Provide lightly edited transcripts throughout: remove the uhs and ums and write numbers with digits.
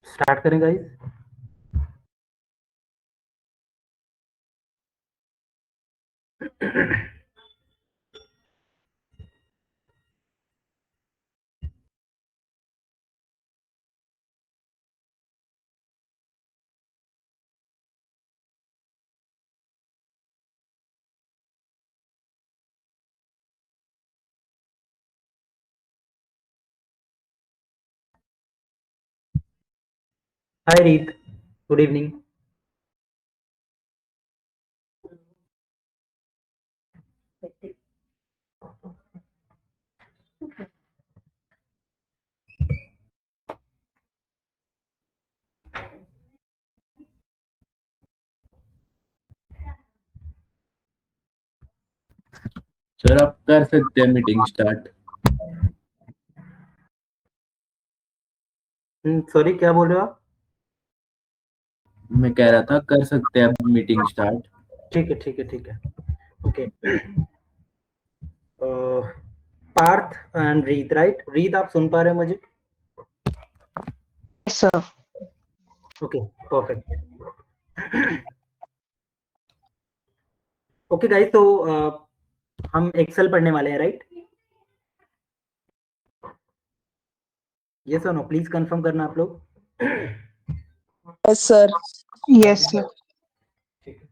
Start करें guys. हाय रीत, good evening. Sir आप कर सकते हैं मीटिंग स्टार्ट। सॉरी, क्या बोल रहे हो आप? मैं कह रहा था कर सकते हैं अब मीटिंग स्टार्ट। ठीक है ठीक है ठीक है। ओके। पार्थ एंड रीत, राइट? रीत, आप सुन पा रहे हो मुझे? Yes, sir. Okay, perfect. Okay guys, तो हम एक्सेल पढ़ने वाले हैं, राइट? यस और नो, प्लीज कंफर्म करना आप लोग। Yes, sir. Yes, sir. ठीक है।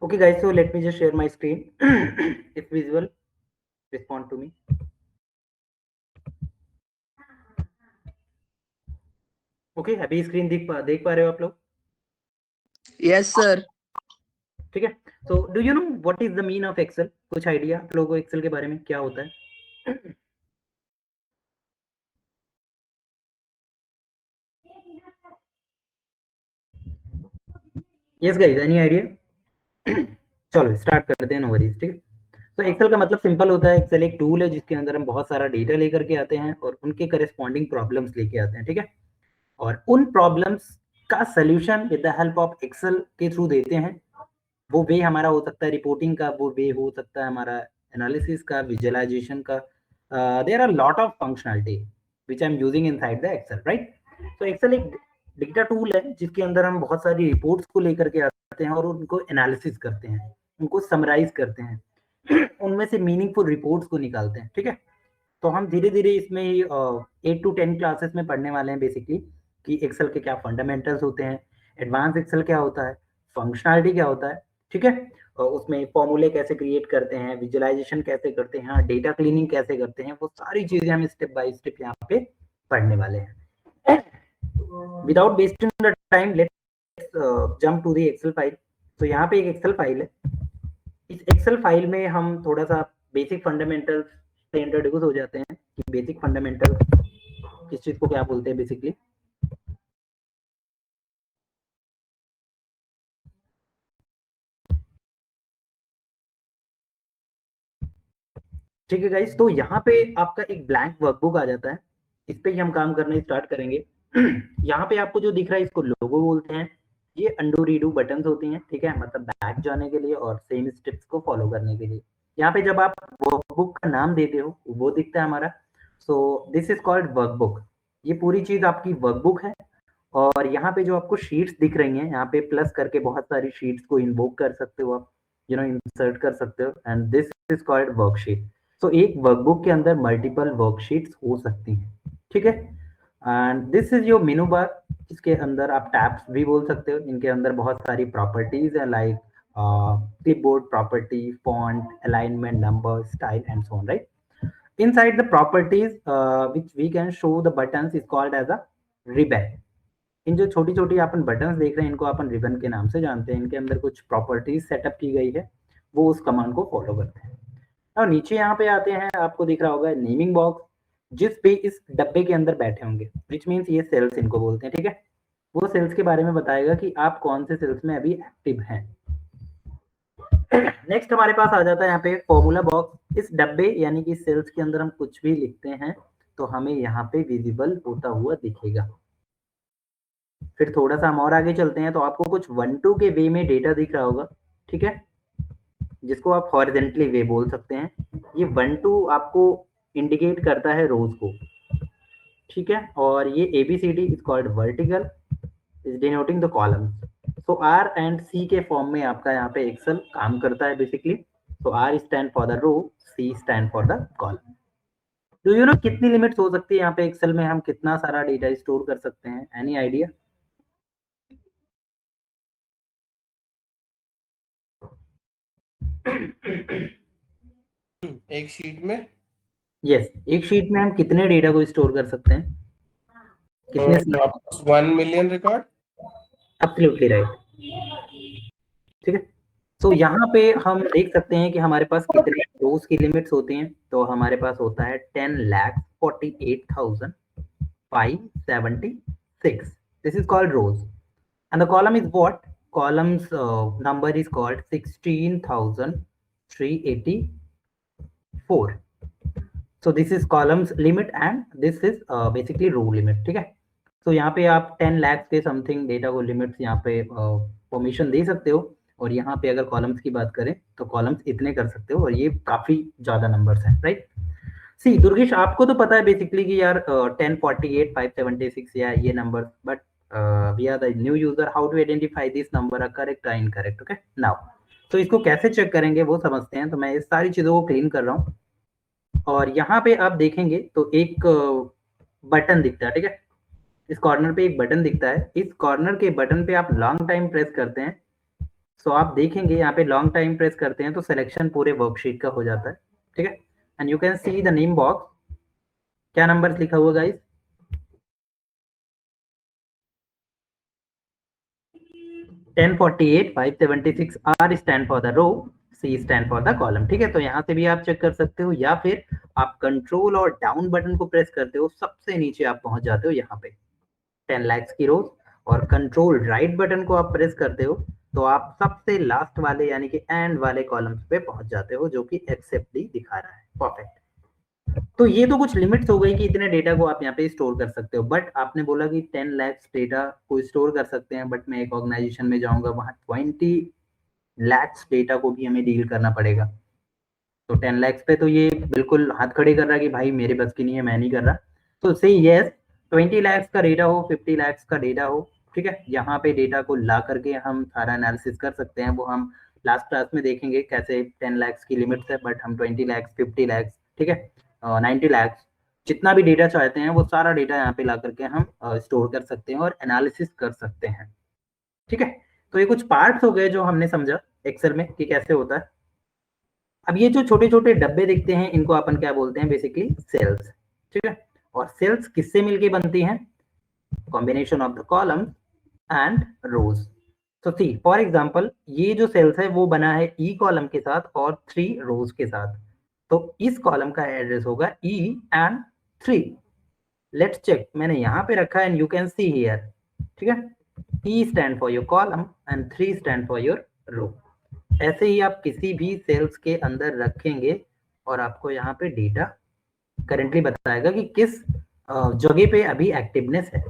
Okay guys, so let me just share my screen. If visible, respond to me. Okay, अभी स्क्रीन देख पा रहे हो आप लोग? Yes, sir. ठीक है। So do you know what is the mean of Excel? कुछ आइडिया आप लोगों को एक्सेल के बारे में क्या होता है? Yes guys, any idea? चलो स्टार्ट करते हैं, नो वरीज। ठीक है। तो एक्सेल का मतलब सिंपल होता है, एक्सेल एक टूल है जिसके अंदर हम बहुत सारा डेटा लेकर के आते हैं और उनके करेस्पॉन्डिंग प्रॉब्लम्स लेके आते हैं। ठीक है। और उन प्रॉब्लम्स का solution with the help of Excel के थ्रू देते हैं। वो वे हमारा हो सकता है रिपोर्टिंग का, वो वे हो सकता है हमारा एनालिसिस का, विजुअलाइजेशन का। There are lot of functionality which I am using inside the Excel, right? तो एक्सेल एक डेटा टूल है जिसके अंदर हम बहुत सारी रिपोर्ट्स को लेकर के आते हैं और उनको एनालिसिस करते हैं, उनको समराइज करते हैं, उनमें से मीनिंगफुल रिपोर्ट्स को निकालते हैं। ठीक है। तो हम धीरे धीरे इसमें 8 to 10 क्लासेस में पढ़ने वाले हैं बेसिकली कि एक्सेल के क्या फंडामेंटल्स होते हैं, एडवांस एक्सेल क्या होता है, फंक्शनलिटी क्या होता है। ठीक है। और उसमें फॉर्मूले कैसे क्रिएट करते हैं, विजुअलाइजेशन कैसे करते हैं, डेटा क्लीनिंग कैसे करते हैं, वो सारी चीजें हम स्टेप बाय स्टेप यहाँ पे पढ़ने वाले हैं। Without wasting the time, let's jump to the Excel file. तो यहाँ पे एक एक्सेल फाइल है। इस एक्सेल फाइल में हम थोड़ा सा बेसिक फंडामेंटल्स से इंट्रोड्यूस हो जाते हैं कि बेसिक फंडामेंटल किस चीज को क्या बोलते हैं बेसिकली। ठीक है गाइस, तो यहाँ पे आपका एक ब्लैंक वर्कबुक आ जाता है। इस पे ही हम काम करना स्टार्ट करेंगे। यहाँ पे आपको जो दिख रहा है इसको लोगो बोलते हैं। ये अंडू रीडू बटन्स होती हैं। ठीक है, मतलब बैक जाने के लिए और सेम स्टेप्स को फॉलो करने के लिए। यहाँ पे जब आप वर्कबुक का नाम देते हो वो दिखता है हमारा। सो दिस इज कॉल्ड वर्कबुक। ये पूरी चीज आपकी वर्कबुक है। और यहाँ पे जो आपको शीट्स दिख रही हैं, यहाँ पे प्लस करके बहुत सारी शीट्स को इन्वोक कर सकते हो आप, इंसर्ट कर सकते हो, and this is called worksheet. तो एक वर्कबुक के अंदर मल्टीपल वर्कशीट्स हो सकती हैं। ठीक है। एंड दिस इज योर मेनू बार। इसके अंदर आप टैब्स भी बोल सकते हो। इनके अंदर बहुत सारी प्रॉपर्टीज है, like clipboard property, font, alignment, number, style and so on, right? Inside the properties which we can show the buttons is called as a ribbon. इन जो छोटी छोटी अपन बटन्स देख रहे हैं इनको अपन रिबन के नाम से जानते हैं। इनके अंदर कुछ प्रॉपर्टीज सेटअप की गई है वो उस कमांड को फॉलो करते हैं। और नीचे यहाँ पे आते हैं, आपको दिख रहा होगा नेमिंग बॉक्स, जिस पे इस डब्बे के अंदर बैठे होंगे, विच मीन्स ये सेल्स इनको बोलते हैं, ठीक है। वो सेल्स के बारे में बताएगा कि आप कौन से सेल्स में अभी एक्टिव हैं। नेक्स्ट हमारे पास आ जाता है यहाँ पे फॉर्मूला बॉक्स। इस डब्बे यानी कि सेल्स के अंदर हम कुछ भी लिखते हैं तो हमें यहाँ पे विजिबल होता हुआ दिखेगा। फिर थोड़ा सा हम और आगे चलते हैं तो आपको कुछ 1-2 के वे में डेटा दिख रहा होगा, ठीक है, जिसको आप हॉरिजेंटली वे बोल सकते हैं। ये 1-2 आपको इंडिकेट करता है रोज को, ठीक है, और ये ABCD is called vertical, is denoting the columns. So R and C के फॉर्म में आपका यहाँ पे एक्सेल काम करता है बेसिकली। तो R stand for the row, C stand for the column. Do you know कितनी लिमिट्स हो सकती है यहाँ पे एक्सेल में, हम कितना सारा डेटा स्टोर कर सकते हैं? Any idea? एक शीट में? यस, एक शीट में हम कितने डेटा को स्टोर कर सकते हैं? कितने? 1 मिलियन रिकॉर्ड। एब्सोल्युटली राइट, ठीक है। तो यहाँ पे हम देख सकते हैं कि हमारे पास कितने रोज की लिमिट्स होती हैं। तो हमारे पास होता है 10,48,576। This is called rows and the column is what? Columns number is called 16,384। So this is columns limit and this is basically row limit, ठीक है। तो यहाँ पे आप 10 लाख के समथिंग डेटा को लिमिट्स यहाँ पे परमिशन दे सकते हो। और यहाँ पे अगर कॉलम्स की बात करें तो कॉलम्स इतने कर सकते हो, और ये काफी ज्यादा नंबर्स हैं, राइट। सी दुर्गेश, आपको तो पता है बेसिकली कि यार 10,48,576 या ये नंबर, but we are the new user, how to identify this number are correct और इनकरेक्ट? ओके नाउ, तो इसको कैसे चेक करेंगे वो समझते हैं। तो मैं इस सारी चीजों को क्लीन कर रहा हूँ, और यहाँ पे आप देखेंगे तो एक बटन दिखता है, ठीक है। इस कॉर्नर पे एक बटन दिखता है, इस कॉर्नर के बटन पे आप लॉन्ग टाइम प्रेस करते हैं। सो आप देखेंगे यहाँ पे लॉन्ग टाइम प्रेस करते हैं तो सिलेक्शन पूरे वर्कशीट का हो जाता है, ठीक है। And you can see the name box. क्या नंबर लिखा हुआ guys? 10,48,576। R stand for the row, C stand for the column, ठीक है। तो यहाँ से भी आप चेक कर सकते हो, या फिर आप कंट्रोल और डाउन बटन को प्रेस करते हो, सबसे नीचे आप पहुंच जाते हो यहाँ पे 10 लाख की रोज, और कंट्रोल राइट बटन को आप प्रेस करते हो तो आप सबसे लास्ट वाले यानी कि एंड वाले कॉलम्स पे पहुंच जाते हो, जो कि एक्सेप्ट डी दिखा रहा है। परफेक्ट। तो ये तो कुछ लिमिट्स हो गई कि इतने डेटा को आप यहाँ पे स्टोर कर सकते हो, बट आपने बोला कि 10 लाख डेटा को स्टोर कर सकते हैं, बट मैं एक ऑर्गेनाइजेशन में जाऊंगा, वहां 20 लाख डेटा को भी हमें डील करना पड़ेगा। तो 10 लाख पे तो ये बिल्कुल हाथ खड़े कर रहा है कि भाई मेरे बस की नहीं है, मैं नहीं कर रहा। तो से यस, 20 लाख का डेटा हो, 50 लाख का डेटा हो, ठीक है, यहाँ पे डेटा को ला करके हम सारा एनालिसिस कर सकते हैं। वो हम लास्ट क्लास में देखेंगे कैसे 10 लाख की लिमिट्स है, बट हम 20 लाख, 50 लाख, ठीक है, 90 लाख, जितना भी डेटा चाहते हैं वो सारा डेटा यहाँ पे ला करके हम स्टोर कर सकते हैं और एनालिसिस कर सकते हैं, ठीक है। तो ये कुछ पार्ट्स हो गए जो हमने समझा एक्सेल में कि कैसे होता है। अब ये जो छोटे छोटे डब्बे दिखते हैं इनको अपन क्या बोलते हैं? बेसिकली सेल्स, ठीक है। और सेल्स किससे मिलके बनती हैं? Combination of the column and rows. तो सी फॉर एग्जांपल ये जो सेल्स है वो बना है ई कॉलम के साथ और 3 रोज के साथ। तो इस कॉलम का एड्रेस होगा ई एंड 3। लेट्स चेक, मैंने यहाँ पे रखा है and you can see here, ठीक है। E stand for your column and 3 stand for your row. ऐसे ही आप किसी भी सेल्स के अंदर रखेंगे और आपको यहाँ पे डेटा करेंटली बताएगा कि किस जगह पे अभी एक्टिवनेस है।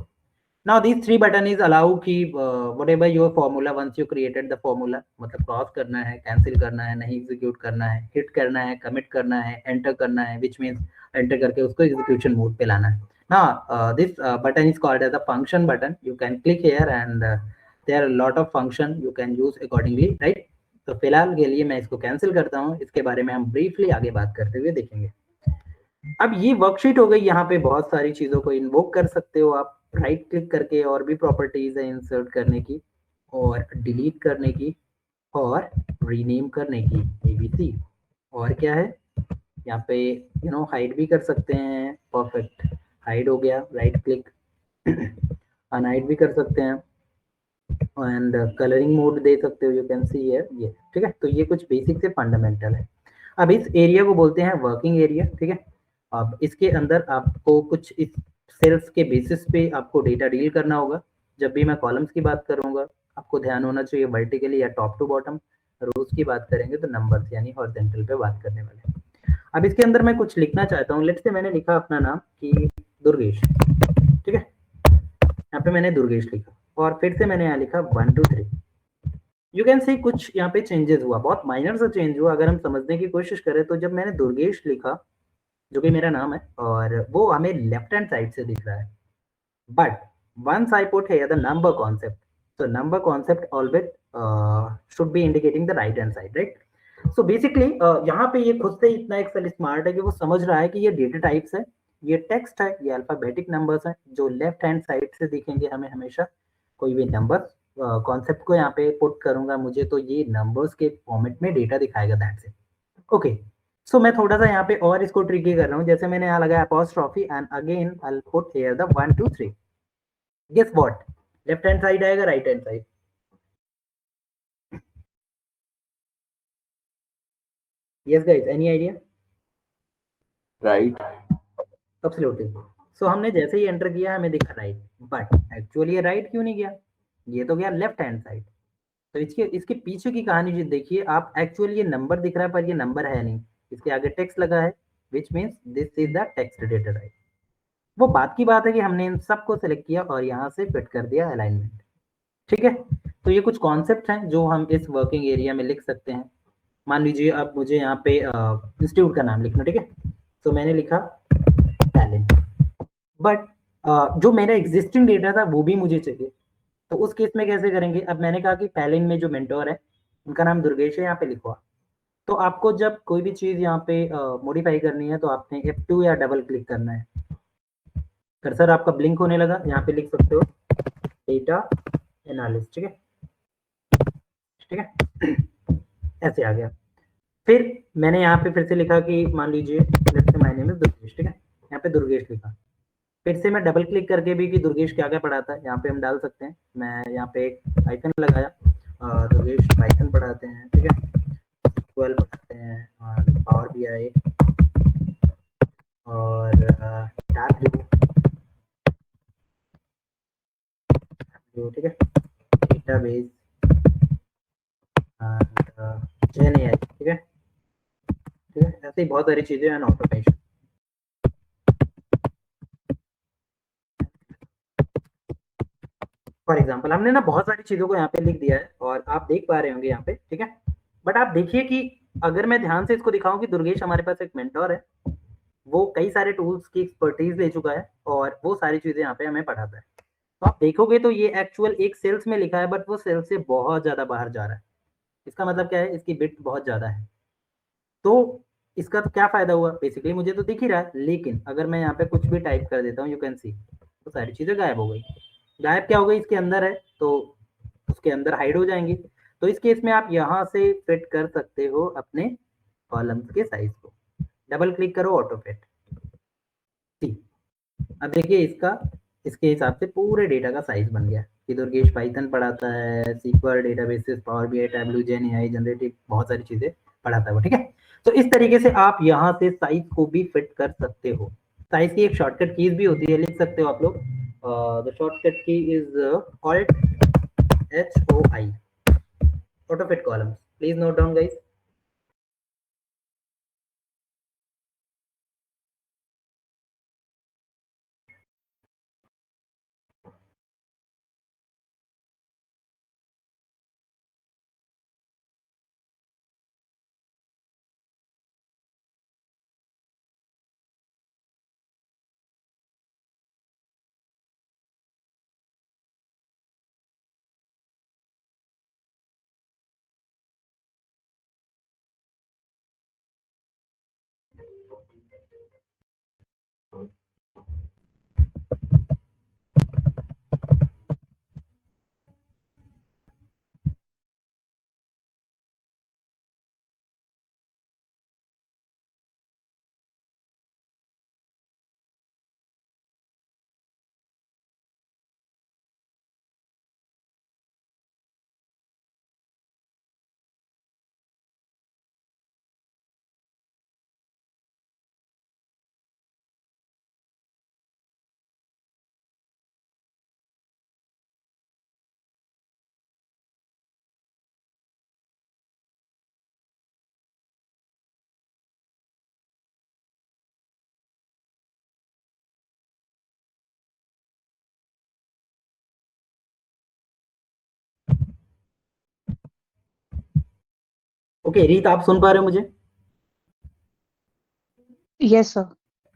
Now this 3 button is allow कि whatever your formula, once you created the formula, मतलब क्रॉस करना है, कैंसिल करना है, नहीं एग्जीक्यूट करना है, हिट करना है, कमिट करना है, एंटर करना है, विच मीन्स एंटर करके उसको एग्जीक्यूशन मोड पे लाना है। Now this button is called as a function button. You can click here and there are lot of function you can use accordingly, right. तो फिलहाल के लिए मैं इसको कैंसिल करता हूँ, इसके बारे में हम ब्रीफली आगे बात करते हुए देखेंगे। अब ये वर्कशीट हो गई, यहाँ पे बहुत सारी चीजों को इन्वोक कर सकते हो आप राइट क्लिक करके, और भी प्रॉपर्टीज है इंसर्ट करने की और डिलीट करने की और रीनेम करने की, ABC। और क्या है यहाँ पे, हाइड भी कर सकते हैं। परफेक्ट, हाइड हो गया, राइट क्लिक, अनहाइड भी कर सकते हैं। एंड कलरिंग मोड दे सकते हो, यू कैन सी हियर ये, ठीक है। तो ये कुछ बेसिक से फंडामेंटल है। अब इस एरिया को बोलते हैं वर्किंग एरिया, ठीक है। अब इसके अंदर आपको कुछ इस सेल्स के बेसिस पे आपको डेटा डील करना होगा। जब भी मैं कॉलम्स की बात करूंगा आपको ध्यान होना चाहिए वर्टिकली या टॉप टू बॉटम, रोज की बात करेंगे तो नंबर्स यानी हॉरिजॉन्टल पे बात करने वाले हैं। अब इसके अंदर मैं कुछ लिखना चाहता हूँ, लेट्स से मैंने लिखा अपना नाम कि दुर्गेश, ठीक है। यहाँ पे मैंने दुर्गेश लिखा और फिर से मैंने यहाँ लिखा 1 2 3। यू कैन सी कुछ यहाँ पे चेंजेस हुआ, बहुत माइनर सा चेंज हुआ। अगर हम समझने की कोशिश करें तो जब मैंने दुर्गेश लिखा, जो कि मेरा नाम है, और वो हमें लेफ्ट हैंड साइड से दिख रहा है, but once I put here the number concept, so number concept always should be indicating the right hand side, right? So basically यहाँ पे ये खुद से इतना एक्सेल स्मार्ट है कि वो समझ रहा है कि ये डेटा टाइप्स है, ये टेक्स्ट है, ये अल्फाबेटिक नंबर्स हैं जो लेफ्ट हैंड साइड से दिखेंगे हमें हमेशा। कोई भी नंबर कॉन्सेप्ट को यहाँ पे पुट करूंगा मुझे तो ये नंबर्स के फॉर्मेट में डेटा दिखाएगा, दैट्स इट। ओके, सो मैं थोड़ा सा यहाँ पे और इसको ट्रिकी कर रहा हूँ। जैसे मैंने यहाँ लगाया apostrophe and again I will put here the 1 2 3। Guess what, left hand side आएगा right hand side? Yes guys, any idea? Right. Absolutely. So हमने जैसे ही एंटर किया हमें दिखा राइट, बट एक्चुअली ये राइट क्यों नहीं गया, ये तो गया लेफ्ट हैंड साइड। तो इसके इसके पीछे की कहानी जो देखिए आप, एक्चुअली ये नंबर दिख रहा है पर ये नंबर है नहीं, इसके आगे टेक्स्ट लगा है, which means this is the text data, right. वो बात की बात है कि हमने इन सबको सेलेक्ट किया और यहाँ से फिट कर दिया अलाइनमेंट, ठीक है। तो ये कुछ कॉन्सेप्ट हैं जो हम इस वर्किंग एरिया में लिख सकते हैं। मान लीजिए अब मुझे यहाँ पे इंस्टीट्यूट का नाम लिखना, ठीक है। तो मैंने लिखा टैलेंट, बट जो मेरा एग्जिस्टिंग डेटा था वो भी मुझे चाहिए। तो उस केस में कैसे करेंगे? अब मैंने कहा कि टैलेंट में जो मेंटोर है उनका नाम दुर्गेश है, यहाँ पे लिखवा। तो आपको जब कोई भी चीज़ यहाँ पे मॉडिफाई करनी है तो आपने F2 या डबल क्लिक करना है। कर्सर आपका ब्लिंक होने लगा, यहाँ पे लिख सकते हो डेटा एनालिस्ट, ठीक है, ठीक है। ऐसे आ गया। फिर मैंने यहाँ पे फिर से लिखा कि मान लीजिए let's say my name is Durgesh, ठीक है। यहाँ पे दुर्गेश लिखा, फिर से मैं डबल क्लिक करके भी कि दुर्गेश क्या क्या पढ़ाता है यहाँ पे हम डाल सकते हैं। मैं यहाँ पे एक आइकन लगाया, दुर्गेश पाइथन पढ़ाते हैं, ठीक है, SQL पढ़ाते हैं और पावर BI और ठीक है, डेटाबेस GenAI, ठीक है, ठीक है। ऐसे ही बहुत सारी चीज़ें हैं, ऑटोमेशन। फॉर एग्जाम्पल हमने ना बहुत सारी चीज़ों को यहाँ पे लिख दिया है और आप देख पा रहे होंगे यहाँ पे, ठीक है। बट आप देखिए कि अगर मैं ध्यान से इसको दिखाऊं कि दुर्गेश हमारे पास एक मेंटोर है, वो कई सारे टूल्स की एक्सपर्टीज ले चुका है और वो सारी चीज़ें यहाँ पे हमें पढ़ाता है। तो आप देखोगे तो ये एक्चुअल एक सेल्स में लिखा है, बट वो सेल्स से बहुत ज़्यादा बाहर जा रहा है। इसका मतलब क्या है, इसकी बिट बहुत ज़्यादा है। तो इसका तो क्या फ़ायदा हुआ, बेसिकली मुझे तो दिख ही रहा है, लेकिन अगर मैं यहाँ पे कुछ भी टाइप कर देता हूँ यू कैन सी, तो सारी चीज़ें गायब हो गई। गायब क्या हो गई, इसके अंदर है तो उसके अंदर हाइड हो जाएंगी। तो इस केस में आप यहाँ से फिट कर सकते हो अपने कॉलम्स के साइज को। डबल क्लिक करो, ऑटो फिट। अब देखिए इसका, इसके हिसाब से पूरे डेटा का साइज बन गया कि दुर्गेश पाइथन पढ़ाता है, SQL databases, power BI, Tableau, GenAI, generative, बहुत सारी चीजें पढ़ाता है वो, ठीक है। तो इस तरीके से आप यहाँ से साइज को भी फिट कर सकते हो। साइज की एक शॉर्टकट कीज भी होती है, लिख सकते हो आप लोग। द शॉर्टकट की is Alt HOI, auto fit columns. Please note down guys. Okay रीत, आप सुन पा रहे हो मुझे? Yes, sir.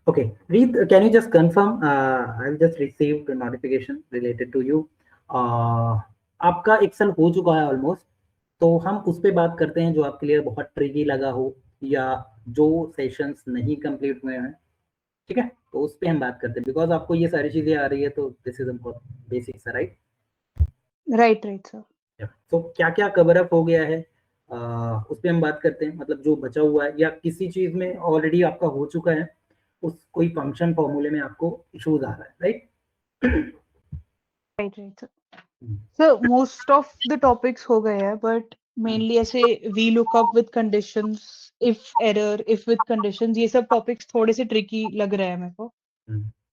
Okay, Reet, can you just confirm? I've just received a notification related to you. आपका एक्सेल हो चुका है ऑलमोस्ट, तो हम उस पे बात करते हैं जो आपके लिए बहुत ट्रिकी लगा हो या जो सेशंस नहीं कंप्लीट हुए हैं, ठीक है? तो उस पे हम बात करते हैं, बिकॉज आपको ये सारी चीजें आ रही है, तो this is basic, right? Right, sir. तो क्या क्या कवर अप हो गया है, उस पे हम बात करते हैं। मतलब जो बचा हुआ है या किसी चीज में ऑलरेडी आपका हो चुका है, उस कोई फंक्शन फॉर्मूले में आपको इश्यूज आ रहा है, right? Right, sir. So most of the topics हो गए हैं, but mainly ऐसे VLOOKUP with conditions, if error, if with conditions, ये सब topics थोड़े से tricky लग रहे हैं मेरे को.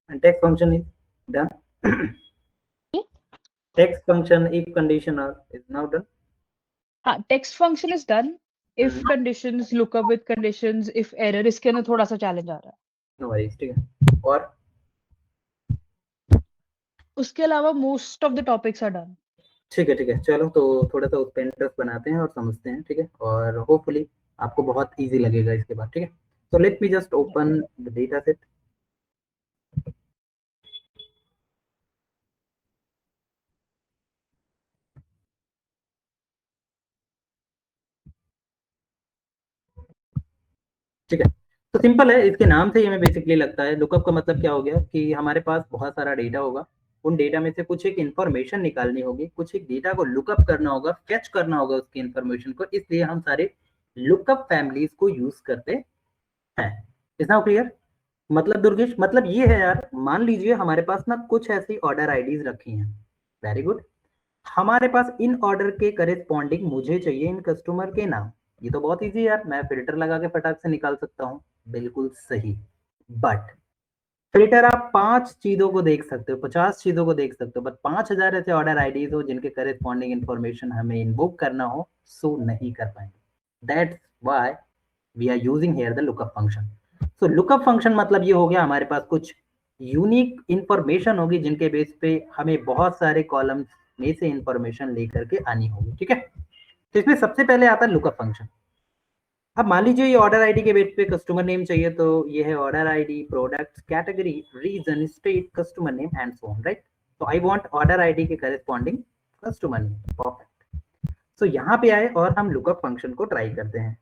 And text function is done. Text function, if condition is now done. हाँ, text function is done. If conditions, lookup with conditions, if error, इसके अंदर थोड़ा सा challenge आ रहा है. No worries, ठीक है। और उसके अलावा most of the topics are done. ठीक है, चलो तो थोड़ा सा उस पे इंटरेस्ट बनाते हैं और समझते हैं, ठीक है? और होपफुली आपको बहुत इजी लगेगा इसके बाद, ठीक है? So let me just open the data set. ठीक है, तो सिंपल है, इसके नाम से ही हमें बेसिकली लगता है। लुकअप का मतलब क्या हो गया कि हमारे पास बहुत सारा डेटा होगा, उन डेटा में से कुछ एक इन्फॉर्मेशन निकालनी होगी, कुछ एक डेटा को लुकअप करना होगा, फेच करना होगा उसकी इन्फॉर्मेशन को, इसलिए हम सारे लुकअप फैमिलीज को यूज करते हैं। Is now clear? मतलब दुर्गेश, मतलब ये है यार, मान लीजिए हमारे पास ना कुछ ऐसी ऑर्डर आईडीज रखी हैं, वेरी गुड, हमारे पास इन ऑर्डर के करेस्पॉन्डिंग मुझे चाहिए इन कस्टमर के नाम। ये तो बहुत इजी है यार, मैं फिल्टर लगा के फटाक से निकाल सकता हूँ, बिल्कुल सही। बट फिल्टर आप 5 चीजों को देख सकते हो, 50 चीजों को देख सकते हो, बट 5000 ऐसे ऑर्डर आईडीज हो जिनके करेस्पॉन्डिंग इंफॉर्मेशन हमें इन्वोक करना हो, सो नहीं कर पाएंगे। That's why we are using here the lookup function. So lookup function मतलब ये हो गया, हमारे पास कुछ यूनिक इंफॉर्मेशन होगी जिनके बेस पे हमें बहुत सारे कॉलम्स में से इंफॉर्मेशन लेकर के आनी होगी, ठीक है? तो इसमें सबसे पहले आता है लुकअप फंक्शन। अब मान लीजिए ये ऑर्डर आईडी के बेस पे कस्टमर नेम चाहिए, तो ये है order ID, product, category, region, state, customer name and so on, right? तो आई वांट ऑर्डर आईडी के corresponding customer name, perfect. So यहाँ पे आए और हम लुकअप फंक्शन को ट्राई करते हैं।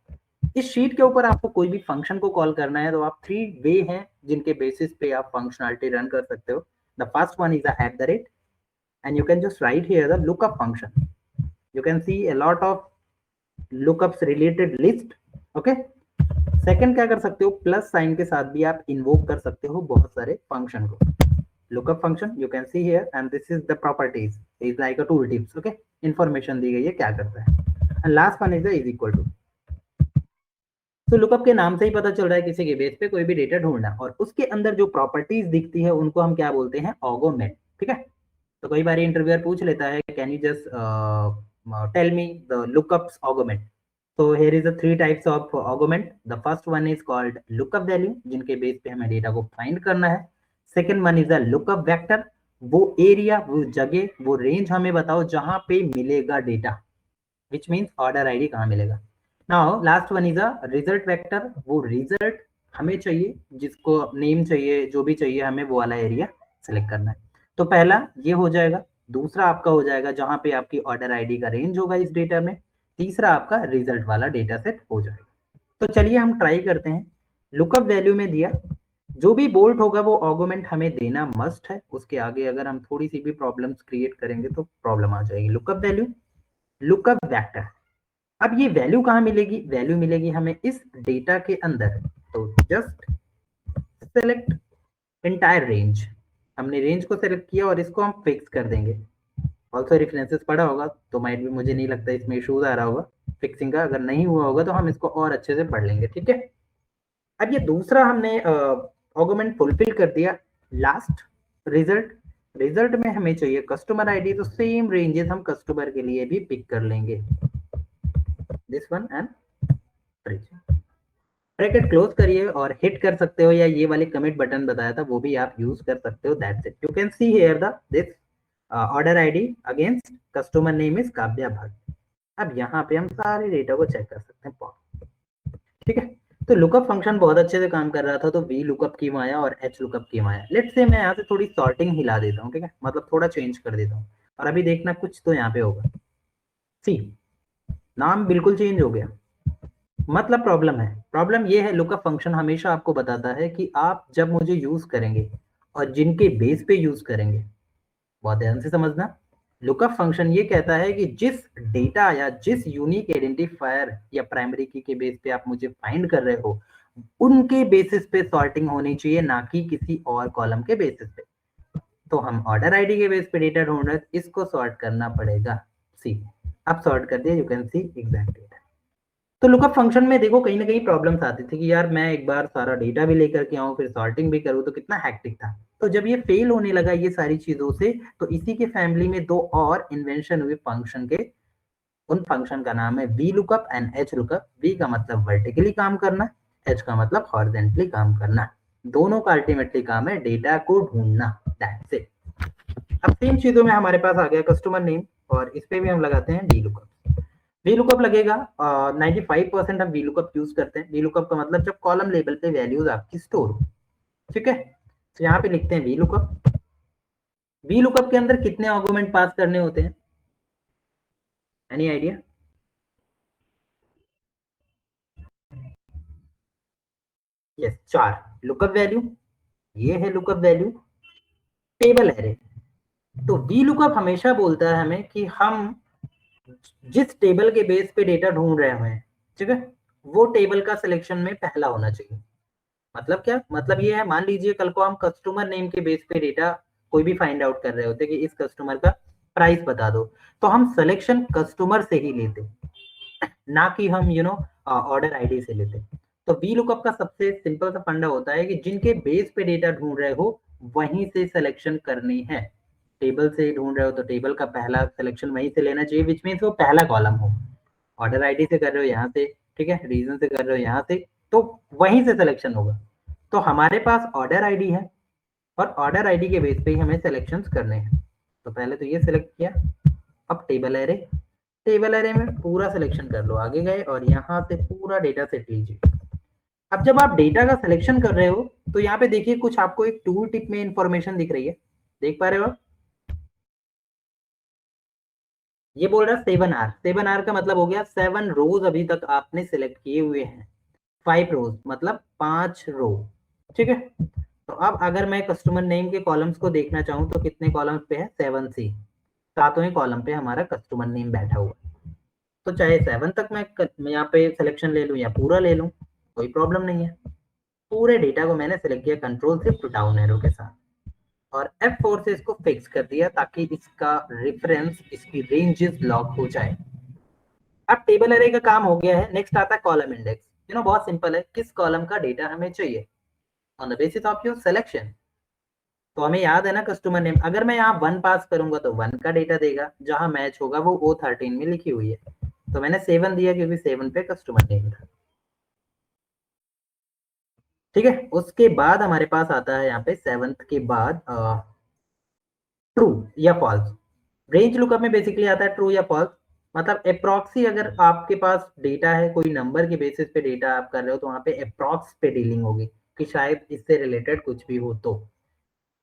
इस शीट के ऊपर आपको कोई भी फंक्शन को कॉल करना है, तो आप 3 वे हैं जिनके बेसिस पे आप फंक्शनलिटी रन कर सकते हो। The first one is @ and you can just write here the lookup function. You can see a lot of lookups related list, okay? Second क्या कर सकते हो, प्लस साइन के साथ भी आप इन्वोक कर सकते हो बहुत सारे फंक्शन को। Lookup function you can see here and this is the properties, is like a tool tips, okay? Information दी गई है क्या करता है। And last one is the is equal to. तो लुकअप के नाम से ही पता चल रहा है किसी के बेस पे कोई भी डेटा ढूंढना, और उसके अंदर जो प्रॉपर्टीज दिखती है उनको हम क्या बोलते हैं, ऑगोमेंट, ठीक है? तो कई बार इंटरव्यूअर पूछ लेता है, can you just tell me the lookups argument? So here is the 3 types of augment. The first one is called lookup value, जिनके बेस पे हमें डेटा को फाइंड करना है। Second one is the lookup vector, वो area, वो जगह, वो रेंज हमें बताओ जहां पे मिलेगा data, which means order ID कहाँ मिलेगा। Now last one is a result vector, वो रिजल्ट हमें चाहिए, जिसको नेम चाहिए, जो भी चाहिए हमें, वो वाला एरिया सेलेक्ट करना है। तो पहला ये हो जाएगा, दूसरा आपका हो जाएगा जहां पे आपकी ऑर्डर आईडी का रेंज होगा इस डेटा में, तीसरा आपका रिजल्ट वाला डेटा सेट हो जाएगा। तो चलिए हम ट्राई करते हैं। लुकअप वैल्यू में दिया, जो भी बोल्ट होगा वो ऑगमेंट हमें देना मस्ट है, उसके आगे अगर हम थोड़ी सी भी प्रॉब्लम्स क्रिएट करेंगे तो प्रॉब्लम आ जाएगी। Lookup value, lookup vector. अब ये वैल्यू कहाँ मिलेगी, वैल्यू मिलेगी हमें इस डेटा के अंदर। तो जस्ट सेलेक्ट एंटायर रेंज, हमने रेंज को सेलेक्ट किया और इसको हम फिक्स कर देंगे। ऑल्सो रेफरेंसेस पढ़ा होगा तो माइट भी, मुझे नहीं लगता इसमें इशूज आ रहा होगा फिक्सिंग का, अगर नहीं हुआ होगा तो हम इसको और अच्छे से पढ़ लेंगे, ठीक है? अब ये दूसरा हमने ऑगमेंट फुलफिल कर दिया। लास्ट रिजल्ट, रिजल्ट में हमें चाहिए कस्टमर आईडी, तो सेम रेंजेस हम कस्टमर के लिए भी पिक कर लेंगे, this one and bracket close करिए और हिट कर सकते हो, या ये वाले कमिट बटन बताया था वो भी आप यूज कर सकते हो। That's it, you can see here the this order ID against customer name is Kavya Bhatt. अब यहाँ पे हम सारे डेटा को चेक कर सकते हैं, ठीक है। तो लुकअप फंक्शन बहुत अच्छे से काम कर रहा था, तो वी लुकअप की आया और एच लुकअप की आया। लेट्स से मैं यहाँ से थोड़ी सॉर्टिंग हिला देता हूँ, ठीक है, मतलब थोड़ा चेंज कर देता हूँ, और अभी देखना कुछ तो यहाँ पे होगा। सी, नाम बिल्कुल चेंज हो गया, मतलब प्रॉब्लम ये है, लुकअप फंक्शन हमेशा आपको बताता है कि आप जब मुझे यूज करेंगे और जिनके बेस पे यूज करेंगे, बहुत ध्यान से समझना, लुकअप फंक्शन ये कहता है कि जिस डेटा या जिस यूनिक आइडेंटिफायर या प्राइमरी की के बेस पे आप मुझे फाइंड कर रहे हो, उनके बेसिस पे सॉर्टिंग होनी चाहिए, ना कि किसी और कॉलम के बेसिस पे। तो हम ऑर्डर आईडी के बेस पे डेटा ढूंढ रहे हैं, इसको सॉर्ट करना पड़ेगा। सी, अब सॉर्ट कर दिया, you can C exact data. तो लुकअप फंक्शन में देखो कहीं ना कहीं प्रॉब्लम्स आती थी कि यार मैं एक बार सारा डेटा भी लेकर के आऊं, फिर सॉर्टिंग भी करूं, तो कितना हैक्टिक था। तो जब ये फेल होने लगा ये सारी चीजों से, तो इसी के फैमिली में दो और इन्वेंशन हुए फंक्शन के। उन फंक्शन का नाम है V lookup and H lookup. V का मतलब वर्टिकली काम करना, एच का मतलब हॉरिजॉन्टली काम करना। दोनों का अल्टीमेटली काम है डेटा को ढूंढना, दैट्स इट। अब सेम चीजों में हमारे पास आ गया कस्टमर नेम, और इस पे भी हम लगाते हैं वी लुकअप। वी लुकअप लगेगा, 95% हम वी लुकअप यूज करते हैं। वी लुकअप का मतलब जब कॉलम लेवल पे वैल्यूज आपकी स्टोर हो, ठीक है। तो यहाँ पे लिखते हैं वी लुकअप। वी लुकअप के अंदर कितने आर्गुमेंट पास करने होते हैं, any idea? Yes, 4 lookup value, ये है लुकअप वैल्यू, टेबल एरे। तो वी लुकअप हमेशा बोलता है हमें कि हम जिस टेबल के बेस पे डेटा ढूंढ रहे हैं, ठीक है, वो टेबल का सिलेक्शन में पहला होना चाहिए। मतलब क्या, मतलब ये है, मान लीजिए कल को हम कस्टमर नेम के बेस पे डेटा कोई भी फाइंड आउट कर रहे होते कि इस कस्टमर का प्राइस बता दो, तो हम सिलेक्शन कस्टमर से ही लेते, ना कि हम ऑर्डर आईडी से लेते। तो वी लुकअप का सबसे सिंपल सा फंडा होता है कि जिनके बेस पे डेटा ढूंढ रहे हो वहीं से सिलेक्शन करनी है। टेबल से ढूंढ रहे हो तो टेबल का पहला सिलेक्शन वहीं से लेना चाहिए, विच मीन्स वो पहला कॉलम हो। ऑर्डर आईडी से कर रहे हो यहाँ से, ठीक है, रीजन से कर रहे हो यहाँ से, तो वहीं से सिलेक्शन होगा। तो हमारे पास ऑर्डर आईडी है, और ऑर्डर आईडी के बेस पे ही हमें सिलेक्शंस करने हैं। तो पहले तो ये सिलेक्ट किया, अब टेबल एरे, टेबल एरे में पूरा सिलेक्शन कर लो, आगे गए और यहाँ से पूरा डेटा सेट लीजिए। अब जब आप डेटा का सिलेक्शन कर रहे हो, तो यहाँ पे देखिए कुछ आपको एक टूल टिप में इंफॉर्मेशन दिख रही है, देख पा रहे हो? ये बोल रहा है 7R। 7R का मतलब हो गया 7 रोज अभी तक आपने सिलेक्ट किए हुए हैं, 5 रोज मतलब 5 रो, ठीक है। तो अब अगर मैं कस्टमर नेम के कॉलम्स को देखना चाहूँ तो कितने कॉलम्स पे है, 7C, 7वें कॉलम पे हमारा कस्टमर नेम बैठा हुआ है। तो चाहे 7 तक मैं यहाँ पे सिलेक्शन ले लूँ या पूरा ले लूँ, कोई प्रॉब्लम नहीं है। पूरे डेटा को मैंने सिलेक्ट किया कंट्रोल से डाउन एरो के साथ, और F4 से इसको फिक्स कर दिया ताकि इसका रेफरेंस, इसकी रेंजेस लॉक हो जाए। अब टेबल एरे का काम हो गया है। नेक्स्ट आता है कॉलम इंडेक्स। बहुत सिंपल है, किस कॉलम का डेटा हमें चाहिए on the basis of your selection. तो हमें याद है ना कस्टमर नेम, अगर मैं यहाँ 1 पास करूंगा तो 1 का डेटा देगा, जहां मैच होगा वो O13 में लिखी हुई है। तो मैंने 7 दिया क्योंकि 7 पे कस्टमर नेम था, ठीक है। उसके बाद हमारे पास आता है यहाँ पे 7th के बाद ट्रू या फॉल्स। रेंज लुकअप में बेसिकली आता है ट्रू या फॉल्स, मतलब अप्रॉक्सी अगर आपके पास डेटा है, कोई नंबर के बेसिस पे डेटा आप कर रहे हो, तो वहां पे अप्रॉक्स पे डीलिंग होगी कि शायद इससे रिलेटेड कुछ भी हो। तो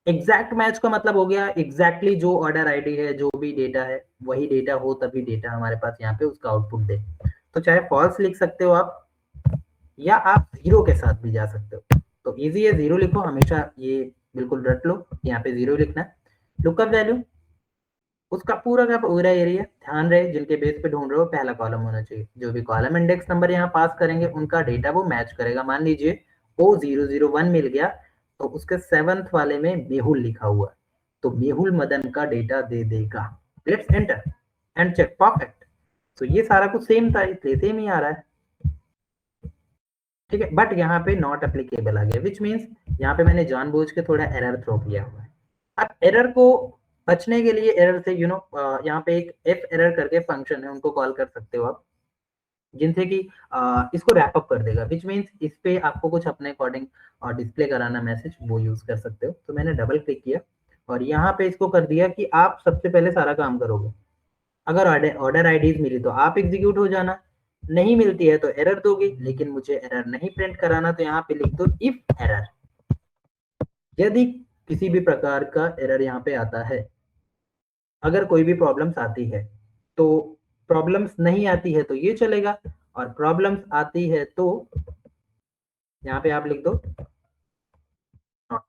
एग्जैक्ट मैच का मतलब हो गया एग्जैक्टली जो ऑर्डर आईडी है, जो भी डेटा है वही डेटा हो, तभी डेटा हमारे पास यहाँ पे उसका आउटपुट दे। तो चाहे फॉल्स लिख सकते हो आप, या आप 0 के साथ भी जा सकते हो। तो इजी है, 0 लिखो हमेशा, ये बिल्कुल रट लो, यहाँ पे 0 लिखना है। लुकअप वैल्यू, उसका पूरा का पूरा एरिया, ध्यान रहे जिनके बेस पे ढूंढ रहे हो पहला कॉलम होना चाहिए। जो भी कॉलम इंडेक्स नंबर यहाँ पास करेंगे उनका डेटा वो मैच करेगा। मान लीजिए O001 मिल गया, तो उसके 7th वाले में मेहुल लिखा हुआ है, तो मेहुल मदन का डेटा दे देगा। Let's enter and check, perfect. तो ये सारा कुछ सेम था, इसलिए सेम ही आ रहा है, ठीक है। बट यहाँ पे नॉट एप्लीकेबल आ गया, विच मीन्स यहाँ पे मैंने जानबूझ के थोड़ा एरर थ्रो किया हुआ है। अब एरर को बचने के लिए, एरर से यहाँ पे एक एफ एरर करके फंक्शन है, उनको कॉल कर सकते हो आप, जिनसे कि इसको रैप अप कर देगा, विच मीन्स इस पे आपको कुछ अपने अकॉर्डिंग डिस्प्ले कराना मैसेज, वो यूज कर सकते हो। तो मैंने डबल क्लिक किया और यहाँ पे इसको कर दिया कि आप सबसे पहले सारा काम करोगे। अगर ऑर्डर आईडीज मिली तो आप एग्जीक्यूट हो जाना, नहीं मिलती है तो एरर दोगे, लेकिन मुझे एरर नहीं प्रिंट कराना, तो यहाँ पे लिख दो इफ एरर। यदि किसी भी प्रकार का एरर यहाँ पे आता है, अगर कोई भी प्रॉब्लम्स आती है, तो प्रॉब्लम्स नहीं आती है तो ये चलेगा, और प्रॉब्लम्स आती है तो यहाँ पे आप लिख दो not।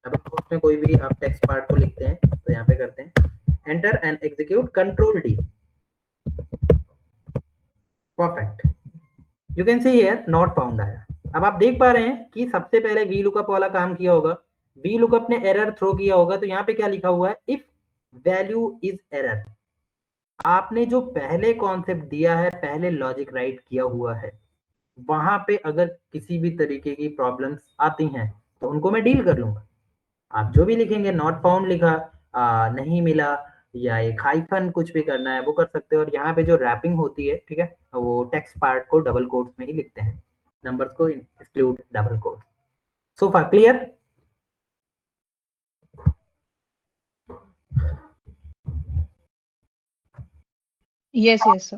अब उसमें कोई भी आप टेक्स्ट पार्ट को लिखते हैं तो यहाँ पे करते हैं enter and execute control D. Perfect, you can see here not found आया। अब आप देख पा रहे हैं कि सबसे पहले वी लुकअप वाला काम किया होगा, वी लुकअप ने एरर थ्रो किया होगा, तो यहाँ पे क्या लिखा हुआ है, इफ वैल्यू इज एरर। आपने जो पहले कॉन्सेप्ट दिया है, पहले लॉजिक राइट किया हुआ है, वहां पे अगर किसी भी तरीके की प्रॉब्लम्स आती हैं तो उनको मैं डील कर लूंगा। आप जो भी लिखेंगे, नॉट फाउंड लिखा, नहीं मिला, या एक हाइफन कुछ भी करना है वो कर सकते हो। और यहाँ पे जो रैपिंग होती है, ठीक है, वो टेक्स्ट पार्ट को डबल कोट्स में ही लिखते हैं, नंबर्स को exclude double quote. So far clear? Yes, yes, sir.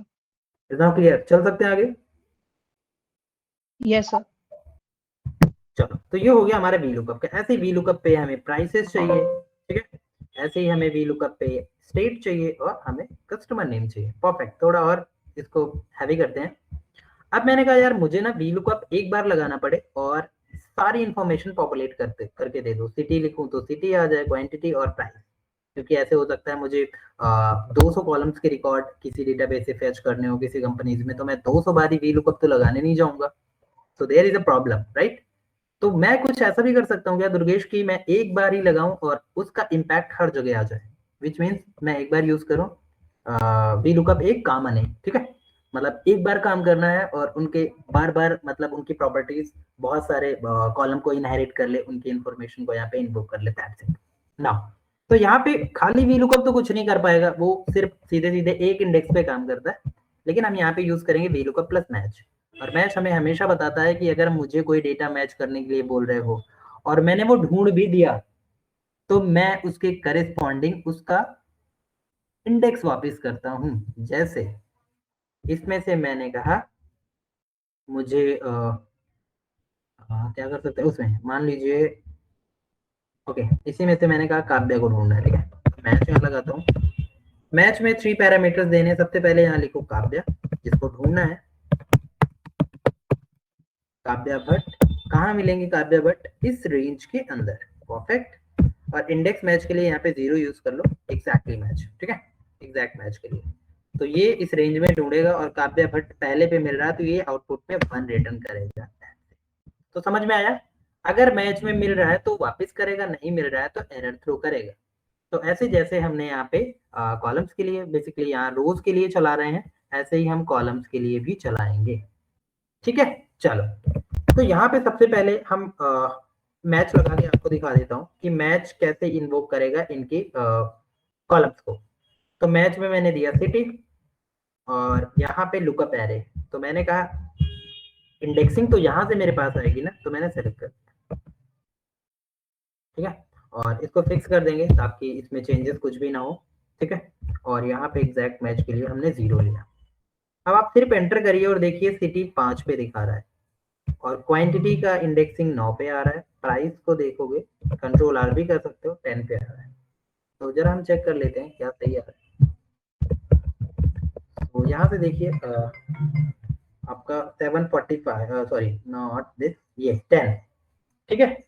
Is now clear? चल सकते हैं आगे? Yes, sir. चलो, तो ये हो गया हमारा वी लुकअप का। ऐसे वी लुकअप पे हमें प्राइसेस चाहिए, ठीक है, ऐसे ही हमें वी लुकअप पे स्टेट चाहिए और हमें कस्टमर नेम चाहिए। परफेक्ट, थोड़ा और इसको हैवी करते हैं। अब मैंने कहा यार मुझे ना वी लुकअप एक बार लगाना पड़े और सारी इंफॉर्मेशन पॉपुलेट करके दे दो। सिटी लिखूं तो सिटी आ जाए, क्वांटिटी और प्राइस, क्योंकि ऐसे हो सकता है मुझे 200 कॉलम्स के रिकॉर्ड किसी डेटाबेस से फेच करने हो किसी कंपनीज में, तो मैं 200 बार ही वी लुकअप तो लगाने नहीं जाऊंगा, तो there is a problem, right? तो मैं कुछ ऐसा भी कर सकता हूँ क्या दुर्गेश की मैं एक बार ही लगाऊं और उसका इम्पैक्ट हर जगह आ जाए, विच मीन्स मैं एक बार यूज करूं वी लुकअप एक कॉमन है, ठीक है, मतलब एक बार काम करना है और उनके बार बार मतलब उनकी प्रॉपर्टीज बहुत सारे कॉलम को इनहेरिट कर ले, उनकी इंफॉर्मेशन को यहाँ पे इन्वोक कर ले, दैट्स इट। नाउ तो यहाँ पे खाली वी लुकअप तो कुछ नहीं कर पाएगा, वो सिर्फ सीधे सीधे एक इंडेक्स पे काम करता है, लेकिन हम यहाँ पे यूज करेंगे वी लुकअप प्लस मैच। और मैच हमें हमेशा बताता है कि अगर मुझे कोई डेटा मैच करने के लिए बोल रहे हो और मैंने वो ढूंढ भी दिया, तो मैं उसके करेस्पॉन्डिंग उसका इंडेक्स वापस करता हूं। जैसे इसमें से मैंने कहा मुझे क्या कर सकते हैं उसमें, मान लीजिए ओके, इसी में से मैंने कहा काव्या को ढूंढना है, ठीक है, मैच में लगाता हूँ। मैच में 3 पैरामीटर्स देने, सबसे पहले यहाँ लिखो काव्या, जिसको ढूंढना है काव्या भट्ट। कहाँ मिलेंगे काव्या भट्ट? इस रेंज के अंदर। परफेक्ट, और इंडेक्स मैच के लिए यहाँ पे 0 यूज कर लो, एग्जैक्टली मैच, ठीक है, एग्जैक्ट मैच के लिए। तो ये इस रेंज में ढूंढेगा और काव्या भट्ट पहले पे मिल रहा है तो ये आउटपुट में 1 रिटर्न करेगा। तो समझ में आया? अगर मैच में मिल रहा है तो वापस करेगा, नहीं मिल रहा है तो एरर थ्रो करेगा। तो ऐसे जैसे हमने यहाँ पे कॉलम्स के लिए बेसिकली यहाँ रोज के लिए चला रहे हैं, ऐसे ही हम कॉलम्स के लिए भी चलाएंगे, ठीक है। चलो, तो यहाँ पे सबसे पहले हम मैच लगा के आपको दिखा देता हूँ कि मैच कैसे इन्वोक करेगा इनके कॉलम्स को। तो मैच में मैंने दिया सिटी और यहाँ पे लुकअप एरे, तो मैंने कहा इंडेक्सिंग तो यहाँ से मेरे पास आएगी ना, तो मैंने सेलेक्ट कर, ठीक है, और इसको फिक्स कर देंगे ताकि इसमें चेंजेस कुछ भी ना हो, ठीक है। और यहाँ पे एग्जैक्ट मैच के लिए हमने 0 लिया। अब आप सिर्फ एंटर करिए और देखिए सिटी 5 पे दिखा रहा है और क्वांटिटी का इंडेक्सिंग 9 पे आ रहा है। प्राइस को देखोगे कंट्रोल आर भी कर सकते हो, 10 पे आ रहा है। तो जरा हम चेक कर लेते हैं क्या सही आ रहा है। तो यहाँ से देखिए आपका 745, सॉरी नॉट दिस, ये 10, ठीक है।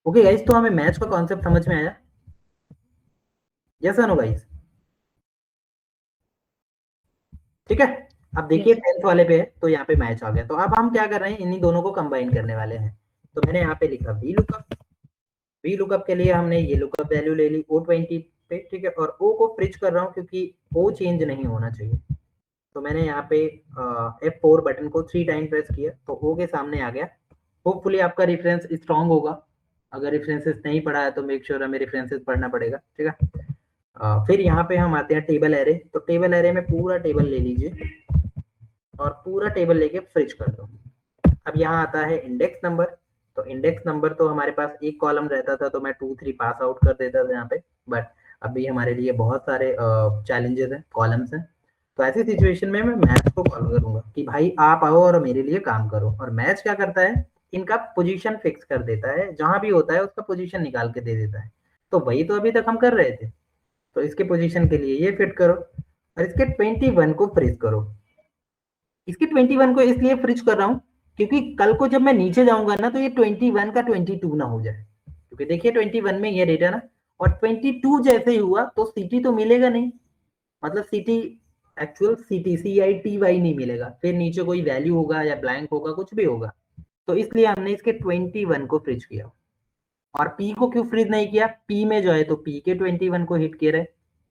ओके गाइस, तो हमें मैच का कॉन्सेप्ट समझ में आया? Yes no guys? ठीक है, अब देखिए Yes. 10th वाले पे है, तो यहाँ पे मैच आ गया। तो अब हम क्या कर रहे हैं, इन्हीं दोनों को कंबाइन करने वाले हैं। तो मैंने यहाँ पे लिखा वी लुकअप। वी लुकअप के लिए हमने ये लुकअप वैल्यू ले ली O20 पे, ठीक है, और O को फ्रिज कर रहा हूँ क्योंकि O चेंज नहीं होना चाहिए। तो मैंने यहाँ पे F4 बटन को 3 टाइम प्रेस किया, तो O के सामने आ गया। होपफुली आपका रेफरेंस स्ट्रांग होगा। अगर रेफरेंसेस नहीं पढ़ा है तो मेक श्योर हमें रेफरेंसेस पढ़ना पड़ेगा, ठीक है। फिर यहाँ पे हम आते हैं टेबल एरे। तो टेबल एरे में पूरा टेबल ले लीजिए और पूरा टेबल लेके फ्रिज कर दो। अब यहाँ आता है इंडेक्स नंबर। तो इंडेक्स नंबर तो हमारे पास एक कॉलम रहता था, तो मैं 2 3 पास आउट कर देता था यहाँ पे। बट अभी हमारे लिए बहुत सारे चैलेंजेस हैं, कॉलम्स हैं। तो ऐसी सिचुएशन में मैं मैच को कॉल करूंगा कि भाई आप आओ और मेरे लिए काम करो। और मैच क्या करता है, इनका पोजीशन फिक्स कर देता है, जहां भी होता है उसका पोजीशन निकाल के दे देता है। तो वही तो अभी तक हम कर रहे थे। तो इसके पोजीशन के लिए ये फिट करो और इसके 21 को फ्रीज करो। इसके 21 को इसलिए फ्रिज कर रहा हूँ क्योंकि कल को जब मैं नीचे जाऊंगा ना, तो ये 21 का 22 ना हो जाए। क्योंकि देखिए 21 में ये डेटा ना, और 22 जैसे ही हुआ तो सिटी तो मिलेगा नहीं, मतलब सिटी एक्चुअल सिटी CITY नहीं मिलेगा, फिर नीचे कोई वैल्यू होगा या ब्लैंक होगा, कुछ भी होगा। तो इसलिए हमने इसके 21 को फ्रिज किया। और पी को क्यों फ्रीज नहीं किया, पी में जो है तो पी के 21 को हिट करे,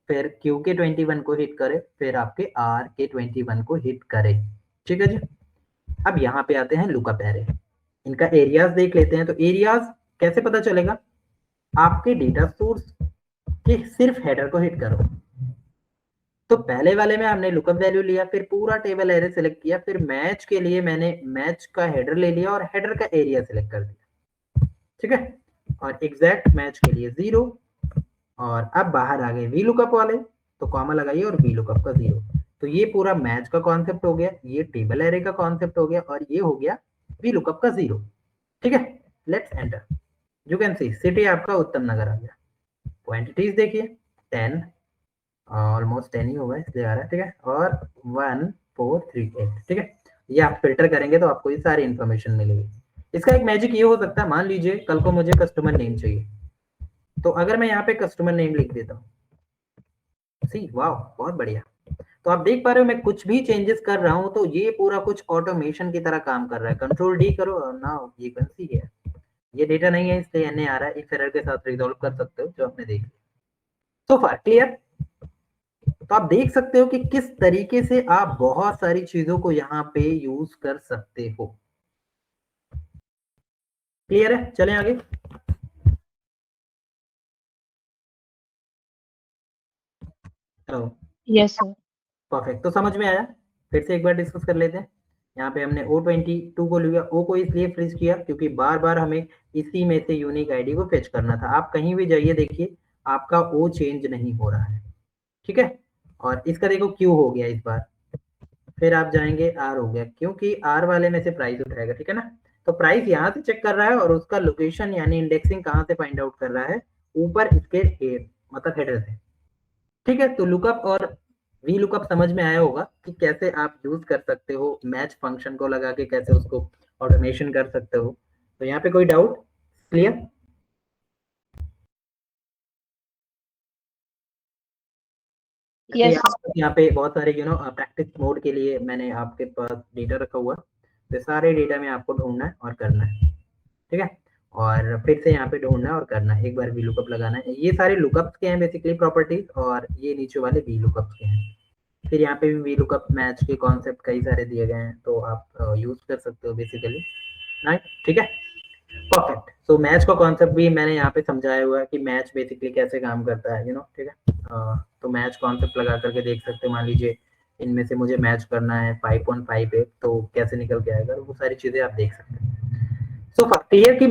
फिर क्यू के 21 को हिट करे, फिर आपके आर के 21 को हिट करे। ठीक है जी। अब यहाँ पे आते हैं लुकअप एरे। इनका एरियाज देख लेते हैं। तो एरियाज कैसे पता चलेगा, आपके डेटा सोर्स के सिर्फ हेडर को हिट करो। तो पहले वाले में हमने लुकअप वैल्यू लिया, फिर पूरा टेबल एरे सिलेक्ट किया, फिर मैच के लिए मैंने मैच का हेडर ले लिया और हेडर का एरिया सिलेक्ट कर दिया। ठीक है, और एग्जैक्ट मैच के लिए 0। और अब बाहर आ गए वी लुकअप वाले, तो कॉमा लगाइए और वी लुकअप का 0। तो ये पूरा मैच का कॉन्सेप्ट हो गया, ये टेबल एरे का कॉन्सेप्ट हो गया, और ये हो गया वी लुकअप का 0। ठीक है, let's enter. You can C city आपका उत्तम नगर आ गया। क्वांटिटीज देखिए 10, ऑलमोस्ट 10 ही होगा इसलिए आ रहा है। ठीक है, और 1438। ठीक है, ये आप फिल्टर करेंगे तो आपको ये सारी इंफॉर्मेशन मिलेगी। इसका एक मैजिक ये हो सकता है, मान लीजिए कल को मुझे कस्टमर नेम चाहिए, तो अगर मैं यहाँ पे कस्टमर नेम लिख देता हूँ, सी वाह बहुत बढ़िया। तो आप देख पा रहे हो मैं कुछ भी चेंजेस कर रहा हूँ तो ये पूरा कुछ ऑटोमेशन की तरह काम कर रहा है। कंट्रोल डी करो और नाउ ये कैन सी है, ये डेटा नहीं है इसलिए एन आ रहा है। इस एरर के साथ रिजॉल्व कर सकते हो जो आपने देख लिया। सो फार क्लियर। तो आप देख सकते हो कि किस तरीके से आप बहुत सारी चीजों को यहाँ पे यूज कर सकते हो। क्लियर है, चलें आगे। Hello, Yes, sir. परफेक्ट। तो समझ में आया, फिर से एक बार डिस्कस कर लेते हैं। यहाँ पे हमने O22 को लिया, O को इसलिए फ्रीज किया क्योंकि बार बार हमें इसी में से यूनिक आईडी को फेच करना था। आप कहीं भी जाइए देखिए आपका O चेंज नहीं हो रहा है। ठीक है, और इसका देखो Q हो गया इस बार, फिर आप जाएंगे R हो गया, क्योंकि R वाले में से प्राइस उठाएगा। ठीक है ना, तो प्राइस यहाँ से चेक कर रहा है और उसका लोकेशन यानी इंडेक्सिंग कहाँ से फाइंड आउट कर रहा है, ऊपर इसके मतलब हेडर से। ठीक है, तो लुकअप और वी लुकअप समझ में आया होगा कि कैसे आप यूज कर सकते हो, मैच फंक्शन को लगा के कैसे उसको ऑटोमेशन कर सकते हो। तो यहाँ पे कोई डाउट? क्लियर? Yes, sir. यहाँ पे बहुत सारे प्रैक्टिस मोड के लिए मैंने आपके पास डेटा रखा हुआ, तो सारे डेटा में आपको ढूंढना है और करना है। ठीक है, और फिर से यहाँ पे ढूंढना है और करना है, एक बार वी लुकअप लगाना है। ये सारे लुकअप्स के हैं बेसिकली प्रॉपर्टीज, और ये नीचे वाले वी लुकअप्स के हैं। फिर यहाँ पे भी वी लुकअप मैच के कॉन्सेप्ट कई सारे दिए गए हैं, तो आप यूज कर सकते हो बेसिकली। राइट, ठीक है, परफेक्ट। सो मैच का कॉन्सेप्ट भी मैंने यहाँ पे समझाया हुआ है कि मैच बेसिकली कैसे काम करता है, ठीक है। तो मैच कॉन्सेप्ट लगा करके देख सकते हो, मान लीजिए इनमें से मुझे मैच करना है 5.5 पे, तो कैसे निकल के आएगा, वो सारी चीजें आप देख सकते हैं। सो क्लियर कि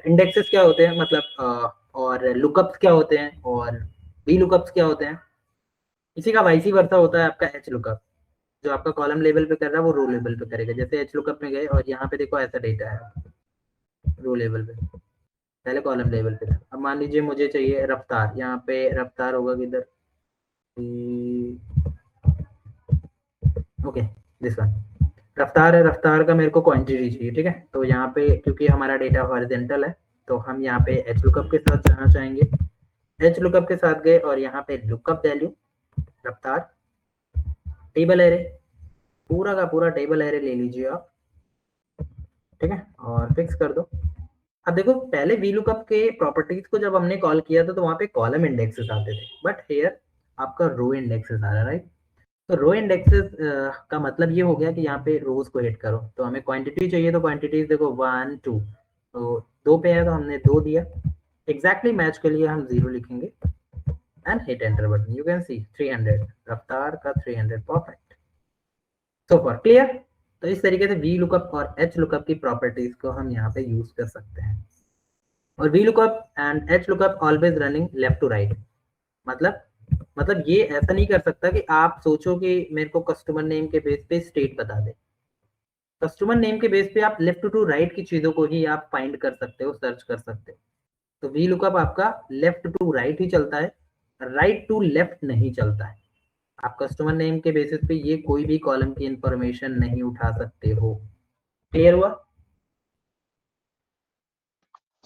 इंडेक्सेस क्या होते हैं, मतलब और लुकअप्स क्या होते हैं और वी लुकअप्स क्या होते हैं। इसी का वाइसी वर्सा होता है आपका एच लुकअप, जो आपका कॉलम लेवल पे कर रहा है वो रो लेवल पे करेगा। जैसे एच लुकअप में गए और यहाँ पे देखो ऐसा डेटा है रो लेवल पे, पहले कॉलम लेवल पे था। अब मान लीजिए मुझे चाहिए रफ्तार, यहाँ पे रफ्तार होगा किधर, ओके दिस वन रफ्तार है। रफ्तार का मेरे को क्वांटिटी चाहिए। ठीक है, तो यहाँ पे क्योंकि हमारा डेटा हॉरिजॉन्टल है तो हम यहाँ पे एच लुकअप के साथ जाना चाहेंगे। एच लुकअप के साथ गए और यहाँ पे लुकअप वैल्यू, रफ्तार, टेबल एरे, पूरा का पूरा टेबल एरे ले लीजिए आप, ठीक है, और फिक्स कर दो। अब देखो पहले वी लुकअप के प्रॉपर्टीज को जब हमने कॉल किया था तो वहां पे कॉलम इंडेक्सेस आते थे, बट हियर आपका रो इंडेक्सेस आ रहा है, राइट। तो रो इंडेक्सेस का मतलब ये हो गया कि यहाँ पे रोज को हिट करो। तो हमें क्वांटिटी चाहिए, तो क्वांटिटीज देखो 1 2, तो 2 पे है तो हमने 2 दिया। एग्जैक्टली मैच के लिए हम 0 लिखेंगे and hit enter button. You can सी 300, रफ्तार का 300, परफेक्ट। So for clear. तो इस तरीके से वी लुकअप और एच लुकअप की प्रॉपर्टीज को हम यहाँ पे यूज कर सकते हैं। और V lookup and H lookup always running left to right. मतलब ये ऐसा नहीं कर सकता कि आप सोचो कि मेरे को कस्टमर नेम के बेस पे स्टेट बता दे। कस्टमर नेम के बेस पे आप लेफ्ट टू राइट की चीजों को ही आप फाइंड कर सकते हो, सर्च कर सकते हो। तो वी लुकअप आपका लेफ्ट टू राइट ही चलता है, राइट टू लेफ्ट नहीं चलता है। आप कस्टमर नेम के बेसिस पे ये कोई भी कॉलम की इंफॉर्मेशन नहीं उठा सकते हो। क्लियर हुआ?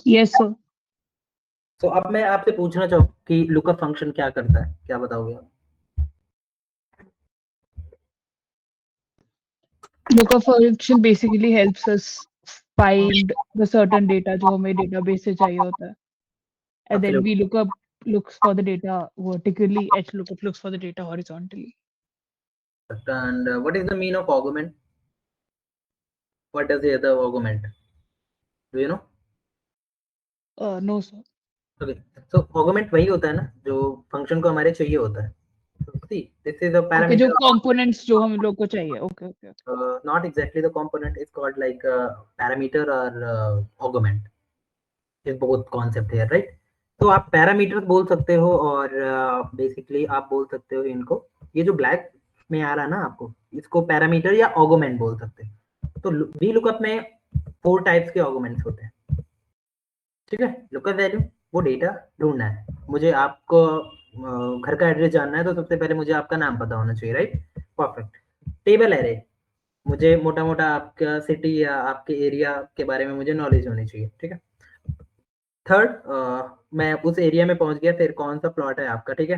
Yes sir. तो अब मैं आपसे पूछना चाहूँ कि लुकअप फंक्शन क्या करता है, क्या बताओगे आप? Lookup function basically helps us find the certain data जो हमें database से चाहिए होता है, and then Absolutely. we looks for the data vertically, H lookup looks for the data horizontally. And what is the mean of augment? What does the other augment? Do you know? No sir. Okay. So augment वही होता है ना जो function को हमारे चाहिए होता है। So see, this is a Okay, parameter. जो components जो हम लोग को चाहिए. Okay. Not exactly the component. It's called like parameter or augment. Is both concept here, right? तो आप पैरामीटर बोल सकते हो और बेसिकली आप बोल सकते हो इनको, ये जो ब्लैक में आ रहा है ना आपको, इसको पैरामीटर या ऑगमेंट बोल सकते हैं। तो वी लुकअप में 4 टाइप्स के ऑगमेंट्स होते हैं, ठीक है। लुकअप वैल्यू, वो डेटा ढूंढना है मुझे, आपको घर का एड्रेस जानना है तो सबसे पहले मुझे आपका नाम पता होना चाहिए, राइट, परफेक्ट। टेबल एरे, मुझे मोटा मोटा आपका सिटी या आपके एरिया के बारे में मुझे नॉलेज होनी चाहिए, ठीक है। थर्ड, मैं उस एरिया में पहुंच गया, फिर कौन सा प्लॉट है आपका, ठीक है।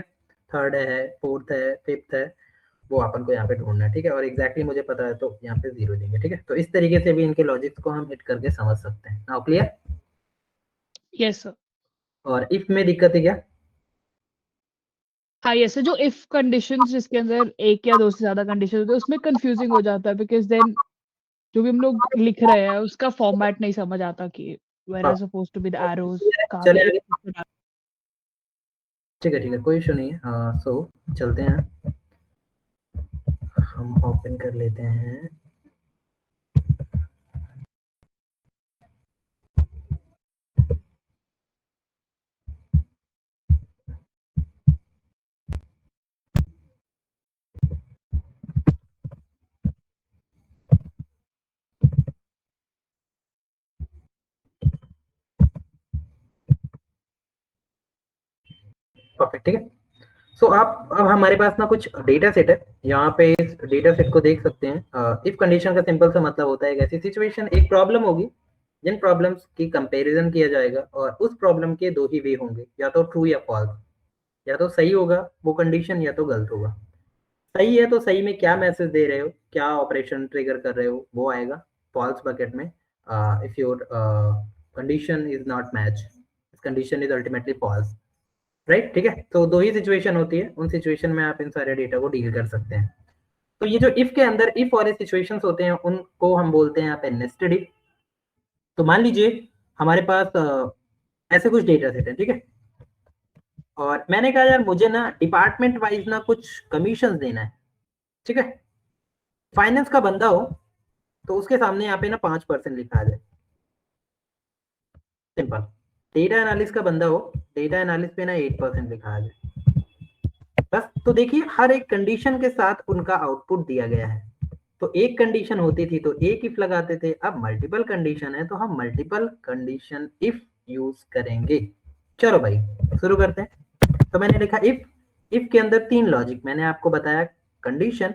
थर्ड है, फोर्थ है, फिफ्थ है, वो अपन को यहाँ पे ढूंढना है, ठीक है। और एग्जैक्टली मुझे पता है तो यहाँ पे 0 देंगे, ठीक है। तो इस तरीके से भी इनके लॉजिक्स को हम हिट करके समझ सकते हैं। Now clear? Yes sir. और इफ में दिक्कत है क्या? हाँ yes sir, जो if conditions जिसके अंदर एक या दो से ज्यादा conditions होते हैं उसमें confusing हो जाता है, because then जो भी हम लोग लिख रहे हैं उसका फॉर्मेट नहीं समझ आता कि where are supposed to be the arrows, कहाँ चले पे आगे। ठीक है, कोई इशू नहीं है। सो चलते हैं, हम ओपन कर लेते हैं। परफेक्ट, ठीक है। सो आप अब हमारे पास ना कुछ डेटा सेट है, यहाँ पे इस डेटा सेट को देख सकते हैं। इफ कंडीशन का सिंपल सा मतलब होता है, एक ऐसी सिचुएशन, एक प्रॉब्लम होगी जिन प्रॉब्लम्स की कंपैरिजन किया जाएगा और उस प्रॉब्लम के 2 ही वे होंगे, या तो ट्रू या फॉल्स। या तो सही होगा वो कंडीशन, या तो गलत होगा। सही है तो सही में क्या मैसेज दे रहे हो, क्या ऑपरेशन ट्रिगर कर रहे हो, वो आएगा फॉल्स बकेट में। If your condition is not match, condition is ultimately false, right, ठीक है। तो 2 ही सिचुएशन होती है, उन सिचुएशन में आप इन सारे डेटा को डील कर सकते हैं। तो ये जो इफ के अंदर इफ वाले सिचुएशंस होते हैं उनको हम बोलते हैं यहाँ पे नेस्टेड इफ। तो मान लीजिए हमारे पास ऐसे कुछ डेटा सेट है, ठीक है। और मैंने कहा यार मुझे ना डिपार्टमेंट वाइज ना कुछ कमीशन देना है, ठीक है। फाइनेंस का बंदा हो तो उसके सामने यहाँ पे ना 5% लिखा आ जाए, सिंपल। डेटा एनालिस्ट का बंदा हो, डेटा एनालिस्ट पे ना 8% लिखा आ जाए, बस। तो देखिए हर एक कंडीशन के साथ उनका आउटपुट दिया गया है। तो एक कंडीशन होती थी तो एक इफ लगाते थे, अब मल्टीपल कंडीशन है तो हम मल्टीपल कंडीशन इफ यूज करेंगे। चलो भाई शुरू करते हैं। तो मैंने लिखा इफ के अंदर 3 लॉजिक मैंने आपको बताया। कंडीशन,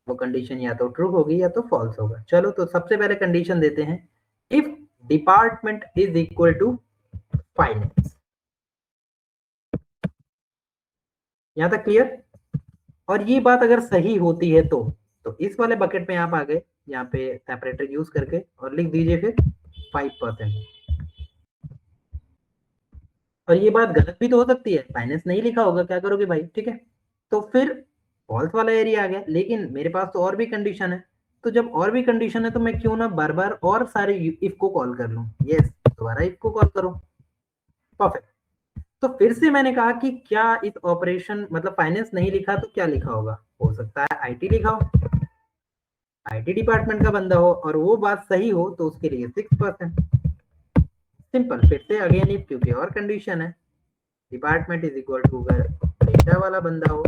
वो कंडीशन या तो ट्रू होगी या तो फॉल्स होगा। चलो तो सबसे पहले कंडीशन देते हैं, if department is equal to finance. यहां तक क्लियर? और ये बात अगर सही होती है तो इस वाले बकेट में आप आ गए, यहाँ पे सेपरेटर यूज करके, और लिख दीजिए फिर 5%। और ये बात गलत भी तो हो सकती है, फाइनेंस नहीं लिखा होगा, क्या करोगे भाई? ठीक है, तो फिर फॉल्स वाला एरिया आ गया। लेकिन मेरे पास तो और भी कंडीशन है, तो जब और भी कंडीशन है तो मैं क्यों ना बार बार और सारे इफ को कॉल कर लूं। यस, दोबारा इफ को कॉल करो। परफेक्ट। तो फिर से मैंने कहा कि क्या इस ऑपरेशन मतलब फाइनेंस नहीं लिखा तो क्या लिखा होगा? हो सकता है आईटी लिखा हो, आईटी डिपार्टमेंट का बंदा हो, और वो बात सही हो तो उसके लिए 6%। सिंपल। फिर से अगेन इफ, क्योंकि और कंडीशन है, डिपार्टमेंट इज इक्वल टू अगर डेटा वाला बंदा हो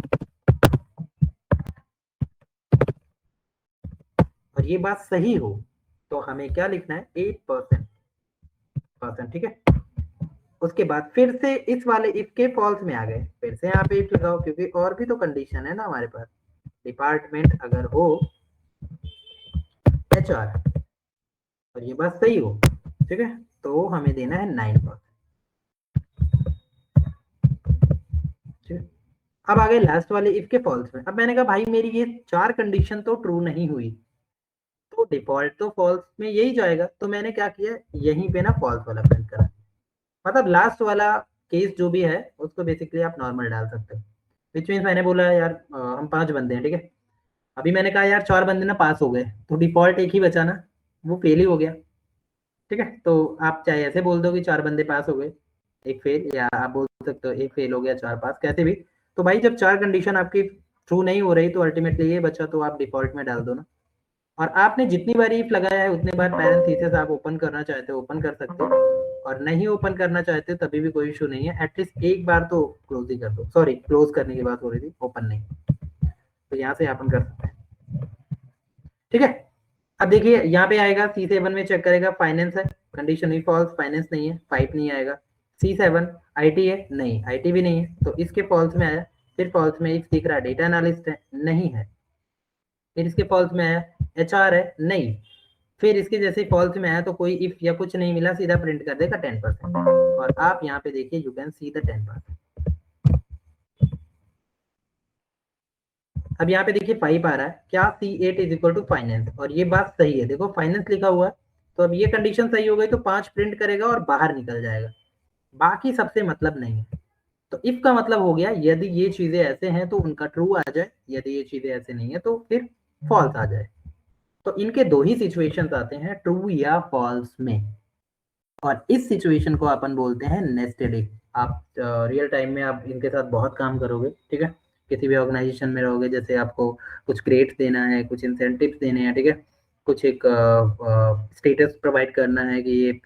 और ये बात सही हो तो हमें क्या लिखना है? 8%। ठीक है, उसके बाद फिर से इस वाले इफ के फॉल्स में आ गए, फिर से यहाँ पे इफ लगाओ, क्योंकि और भी तो कंडीशन है ना हमारे पास। डिपार्टमेंट अगर हो HR और ये बात सही हो, ठीक है, तो हमें देना है 9%। ठीक है, अब आ गए लास्ट वाले इफ के फॉल्स में। अब मैंने कहा भाई मेरी ये 4 कंडीशन तो ट्रू नहीं हुई, तो डिफॉल्ट तो फॉल्स में यही जाएगा। तो मैंने क्या किया, यहीं पे ना फॉल्स वाला प्रिंट करा। मतलब लास्ट वाला केस जो भी है उसको बेसिकली आप नॉर्मल डाल सकते हो। विच मीन्स मैंने बोला यार हम 5 बंदे हैं, ठीक है, अभी मैंने कहा यार 4 बंदे ना पास हो गए, तो डिफॉल्ट एक ही बचा ना, वो फेल ही हो गया। ठीक है, तो आप चाहे ऐसे बोल दो कि 4 बंदे पास हो गए, एक फेल, या आप बोल सकते हो एक फेल हो गया 4 पास, कैसे भी। तो भाई जब 4 कंडीशन आपकी ट्रू नहीं हो रही तो अल्टीमेटली ये बचा, तो आप डिफॉल्ट में डाल दो ना। और आपने जितनी बार इफ लगाया है उतनी बार पैरेंथेसिस आप ओपन करना चाहते हो ओपन कर सकते हो, और नहीं ओपन करना चाहते हो तभी भी कोई इशू नहीं है। एटलीस्ट एक बार तो क्लोज ही कर दो। सॉरी, क्लोज करने की बात हो रही थी, ओपन नहीं। तो यहाँ से ओपन कर सकते हैं। ठीक है, अब देखिए यहाँ पे आएगा C7 में चेक करेगा, फाइनेंस है, कंडीशन ही फॉल्स, फाइनेंस नहीं है, 5 नहीं आएगा। C7 IT है, नहीं IT भी नहीं है, तो इसके फॉल्स में आया। फिर फॉल्स में एक दिख रहा है डेटा एनालिस्ट है, नहीं है। फिर इसके फॉल्स में आया HR है, नहीं। फिर इसके जैसे फॉल्स में आया तो कोई इफ या कुछ नहीं मिला, सीधा प्रिंट कर देगा 10%। और आप यहाँ पे देखिए, यू कैन सी द 10%। अब यहाँ पे देखिए 5 आ रहा है, क्या C8 is equal to finance, और ये बात सही है। देखो फाइनेंस लिखा हुआ है, तो अब ये कंडीशन सही हो गई तो 5 प्रिंट करेगा और बाहर निकल जाएगा, बाकी सबसे मतलब नहीं है। तो इफ का मतलब हो गया यदि ये चीजें ऐसे हैं तो उनका ट्रू आ जाए, यदि ये चीजें ऐसे नहीं है तो फिर फॉल्स आ जाए। तो इनके 2 ही सिचुएशंस आते हैं, ट्रू या फॉल्स में, और इस सिचुएशन को अपन बोलते हैं नेस्टेड इफ। आप रियल टाइम में आप इनके साथ बहुत काम करोगे, ठीक है, किसी भी ऑर्गेनाइजेशन में रहोगे, जैसे आपको कुछ ग्रेड्स देना है, कुछ इंसेंटिव्स देने हैं, ठीक है, कुछ एक स्टेटस प्रोवाइड करना है कि ये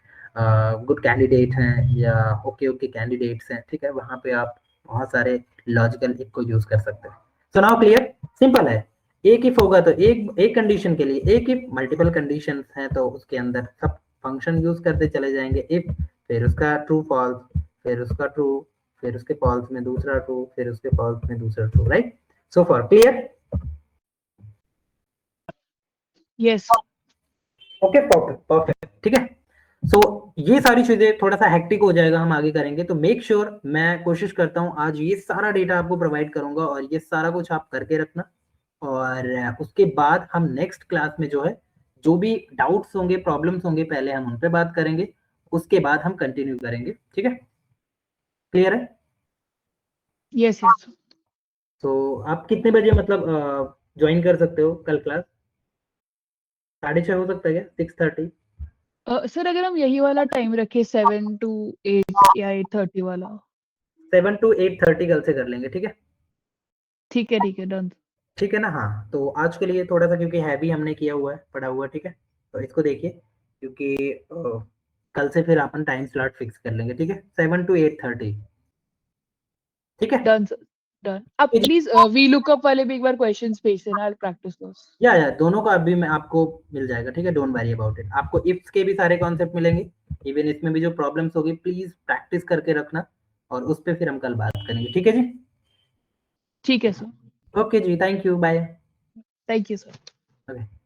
गुड कैंडिडेट हैं या ओके कैंडिडेट्स हैं, ठीक है, वहाँ पे आप बहुत सारे लॉजिकल इफ को यूज कर सकते हैं। So now clear? सिंपल है। एक इफ होगा तो एक कंडीशन के लिए एक इफ, मल्टीपल कंडीशंस हैं तो उसके अंदर सब फंक्शन यूज करते चले जाएंगे। इफ, फिर उसका ट्रू फॉल्स, फिर उसका ट्रू, फिर उसके फॉल्स में दूसरा ट्रू, फिर उसके फॉल्स में दूसरा true, right? So for clear? Yes. Okay, perfect perfect, ठीक है। सो ये सारी चीजें थोड़ा सा हेक्टिक हो जाएगा, हम आगे करेंगे, तो मेक श्योर मैं कोशिश करता हूँ आज ये सारा डेटा आपको प्रोवाइड करूंगा और ये सारा कुछ आप करके रखना। और उसके बाद हम नेक्स्ट क्लास में जो है, जो भी डाउट्स होंगे, प्रॉब्लम्स होंगे, पहले हम उन पे बात करेंगे, उसके बाद हम कंटिन्यू करेंगे। ठीक है, क्लियर है? Yes, yes. तो आप कितने बजे मतलब ज्वाइन कर सकते हो कल क्लास? 6:30 हो सकता है क्या? 6:30? सर अगर हम यही वाला टाइम रखें 7 to 8 या 8:30 वाला। 7 to 8:30 कल से कर लेंगे, ठीक है? ठीक है, डन। ठीक है ना? हाँ, तो आज के लिए थोड़ा सा, क्योंकि हैवी हमने किया हुआ है, पढ़ा हुआ है, ठीक है, तो इसको देखिए, क्योंकि कल से फिर अपन टाइम स्लॉट फिक्स कर लेंगे, ठीक है, 7 to 8:30, ठीक है? Done sir, done. आप प्लीज वी लुकअप वाले भी एक बार क्वेश्चंस भेज देना, आई प्रैक्टिस दोस। या दोनों का अभी मैं आपको मिल जाएगा, ठीक है, डोंट वरी अबाउट इट। आपको इफ्स के भी सारे कॉन्सेप्ट मिलेंगे, इवन इसमें भी जो प्रॉब्लम्स होगी प्लीज प्रैक्टिस करके रखना, और उस पर फिर हम कल बात करेंगे, ठीक है जी? ठीक है सर, ओके जी, thank you, bye. Thank you sir. Okay.